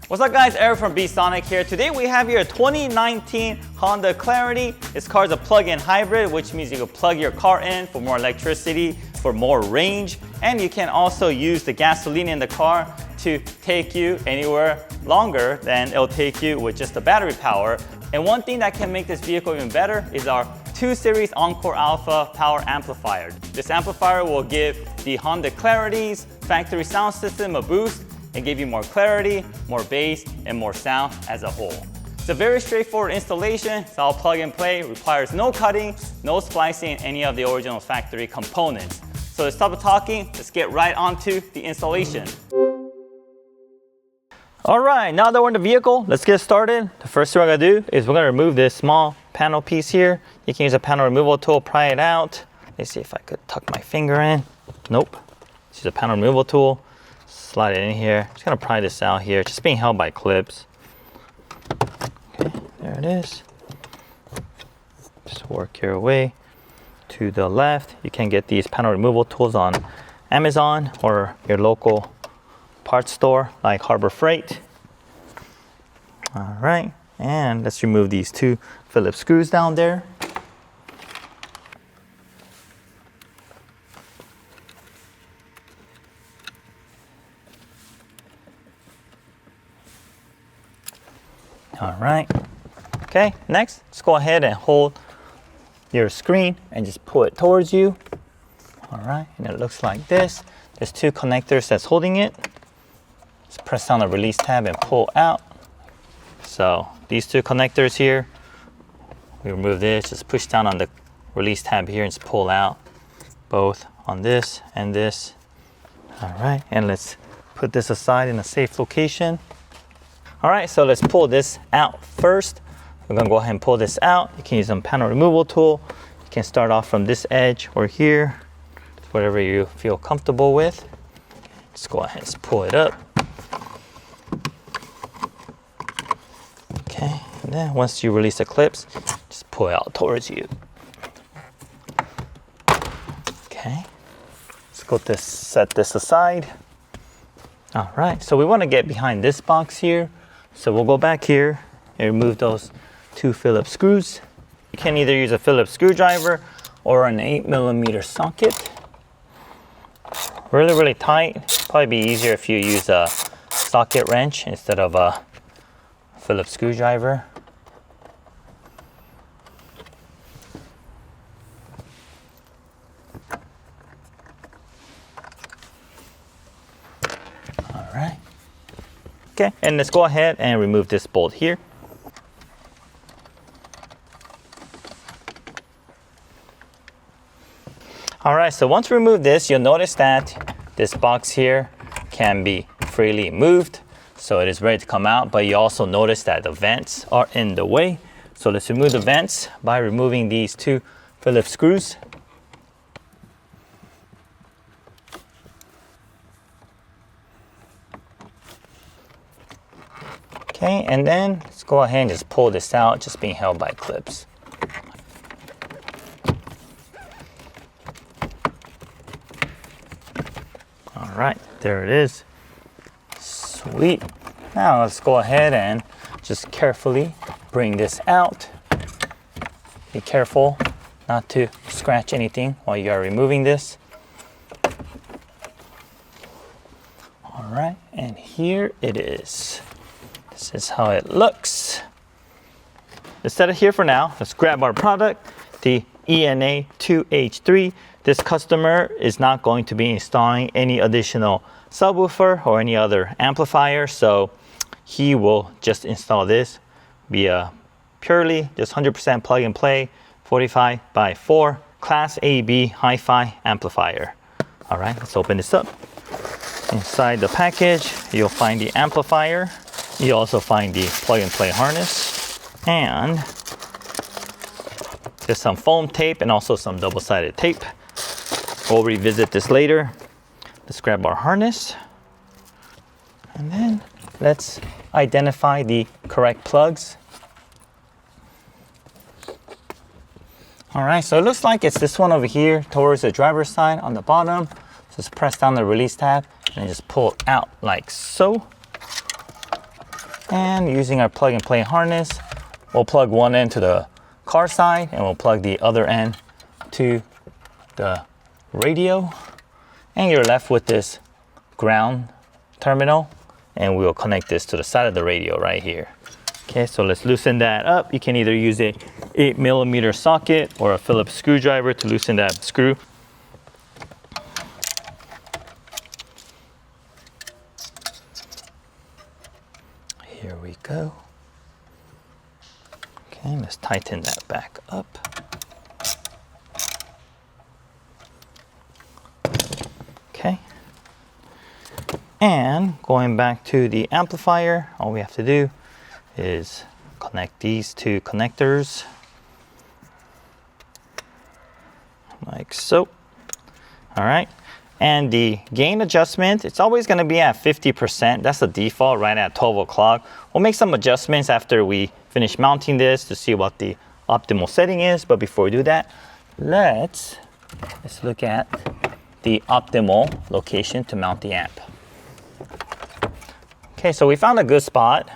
What's up guys, Eric from B-Sonic here. Today we have here a 2019 Honda Clarity. This car is a plug-in hybrid, which means you can plug your car in for more electricity, for more range, and you can also use the gasoline in the car to take you anywhere longer than it'll take you with just the battery power. And one thing that can make this vehicle even better is our 2 Series Encore Alpha power amplifier. This amplifier will give the Honda Clarity's factory sound system a boost and give you more clarity, more bass, and more sound as a whole. It's a very straightforward installation. It's all plug and play, requires no cutting, no splicing any of the original factory components. So let's stop talking, let's get right onto the installation. All right, now that we're in the vehicle, let's get started. The first thing we're gonna do is we're gonna remove this small panel piece here. You can use a panel removal tool, pry it out. Let's see if I could tuck my finger in. Nope, use a panel removal tool. Slide it in here. Just gonna pry this out here. Just being held by clips. Okay, there it is. Just work your way to the left. You can get these panel removal tools on Amazon or your local parts store like Harbor Freight. All right, and let's remove these 2 Phillips screws down there. All right, okay, next, let's go ahead and hold your screen and just pull it towards you. All right, and it looks like this. There's 2 connectors that's holding it. Just press down the release tab and pull out. So these 2 connectors here, we remove this, just push down on the release tab here and just pull out both on this and this. All right, and let's put this aside in a safe location. All right, so let's pull this out first. We're gonna go ahead and pull this out. You can use some panel removal tool. You can start off from this edge or here, whatever you feel comfortable with. Just go ahead and just pull it up. Okay, and then once you release the clips, just pull it out towards you. Okay, let's go to set this aside. All right, so we wanna get behind this box here. So we'll go back here and remove those 2 Phillips screws. You can either use a Phillips screwdriver or an 8mm socket. Really tight. Probably be easier if you use a socket wrench instead of a Phillips screwdriver. All right. Okay, and let's go ahead and remove this bolt here. All right, so once we remove this, you'll notice that this box here can be freely moved. So it is ready to come out, but you also notice that the vents are in the way. So let's remove the vents by removing these 2 Phillips screws. Okay, and then let's go ahead and just pull this out, just being held by clips. All right, there it is. Sweet. Now let's go ahead and just carefully bring this out. Be careful not to scratch anything while you are removing this. All right, and here it is. This is how it looks. Let's set it here for now. Let's grab our product, the ENA 2H3. This customer is not going to be installing any additional subwoofer or any other amplifier, so he will just install this via purely just 100% plug and play 45x4 Class AB hi-fi amplifier. All right, let's open this up. Inside the package, you'll find the amplifier. You also find the plug and play harness and just some foam tape and also some double-sided tape. We'll revisit this later. Let's grab our harness and then let's identify the correct plugs. All right, so it looks like it's this one over here towards the driver's side on the bottom. Just press down the release tab and just pull it out like so. And using our plug and play harness, we'll plug one end to the car side and we'll plug the other end to the radio. And you're left with this ground terminal, and we'll connect this to the side of the radio right here. Okay, so let's loosen that up. You can either use a 8mm socket or a Phillips screwdriver to loosen that screw. Here we go. Okay, let's tighten that back up. Okay. And going back to the amplifier, all we have to do is connect these two connectors like so. All right. And the gain adjustment, it's always going to be at 50%. That's the default right at 12 o'clock. We'll make some adjustments after we finish mounting this to see what the optimal setting is. But before we do that, let's look at the optimal location to mount the amp. Okay, so we found a good spot.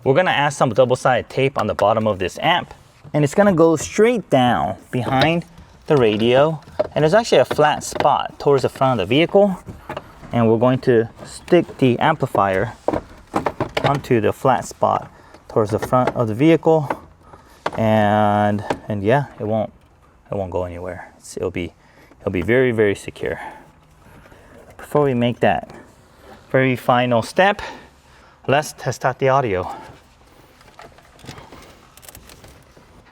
We're going to add some double-sided tape on the bottom of this amp, and it's going to go straight down behind the radio. And there's actually a flat spot towards the front of the vehicle, and we're going to stick the amplifier onto the flat spot towards the front of the vehicle, and yeah, it won't go anywhere. It'll be very, very secure. Before we make that very final step, let's test out the audio.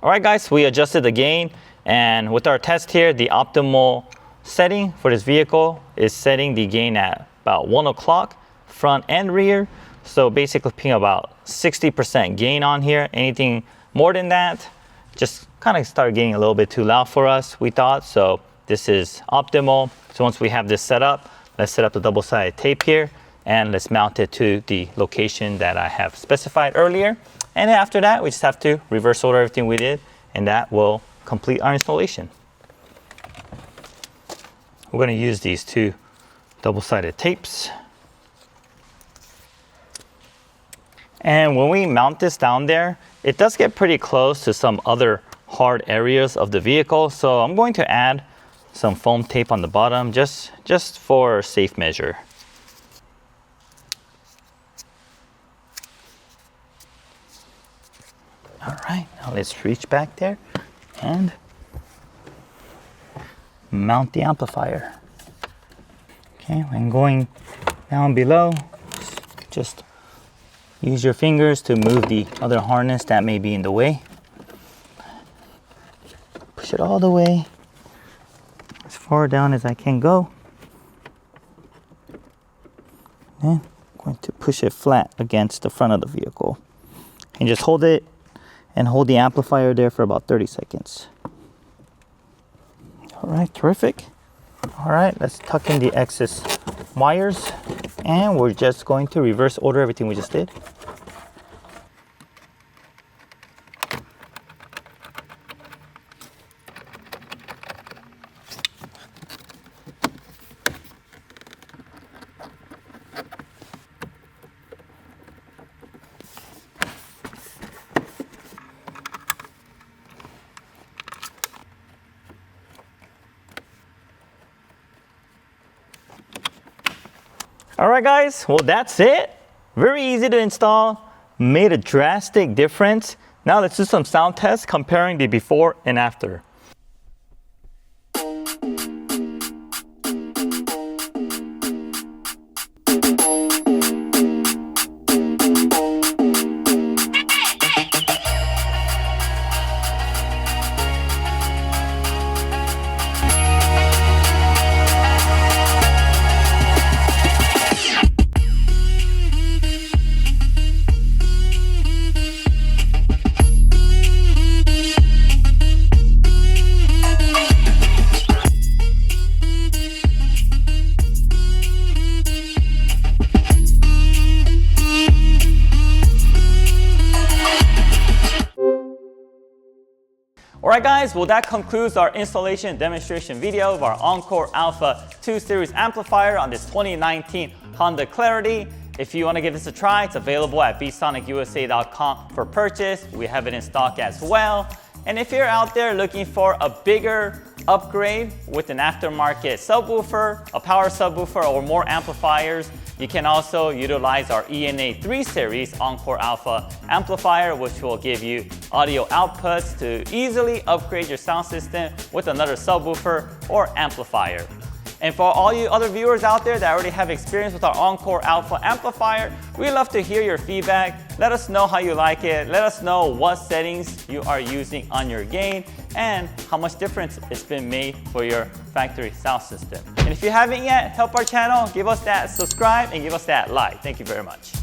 All right, guys, we adjusted the gain. And with our test here, the optimal setting for this vehicle is setting the gain at about 1 o'clock, front and rear. So basically putting about 60% gain on here. Anything more than that, just kind of started getting a little bit too loud for us, we thought. So this is optimal. So once we have this set up, let's set up the double-sided tape here and let's mount it to the location that I have specified earlier. And then after that, we just have to reverse order everything we did, and that will complete our installation. We're going to use these two double-sided tapes. And when we mount this down there, it does get pretty close to some other hard areas of the vehicle. So I'm going to add some foam tape on the bottom just for safe measure. All right, now let's reach back there and mount the amplifier. Okay, when going down below, just use your fingers to move the other harness that may be in the way. Push it all the way, as far down as I can go. Then I'm going to push it flat against the front of the vehicle. And just hold it and hold the amplifier there for about 30 seconds. All right, terrific. All right, let's tuck in the excess wires, and we're just going to reverse order everything we just did. All right, guys, well, that's it. Very easy to install, made a drastic difference. Now let's do some sound tests comparing the before and after. Alright guys, well that concludes our installation demonstration video of our Encore Alpha 2 Series amplifier on this 2019 Honda Clarity. If you want to give this a try, it's available at bsonicusa.com for purchase. We have it in stock as well. And if you're out there looking for a bigger upgrade with an aftermarket subwoofer, a power subwoofer, or more amplifiers, you can also utilize our ENA 3 series Encore Alpha amplifier, which will give you audio outputs to easily upgrade your sound system with another subwoofer or amplifier. And for all you other viewers out there that already have experience with our Encore Alpha amplifier, we'd love to hear your feedback. Let us know how you like it. Let us know what settings you are using on your gain and how much difference it's been made for your factory sound system. And if you haven't yet, help our channel, give us that subscribe and give us that like. Thank you very much.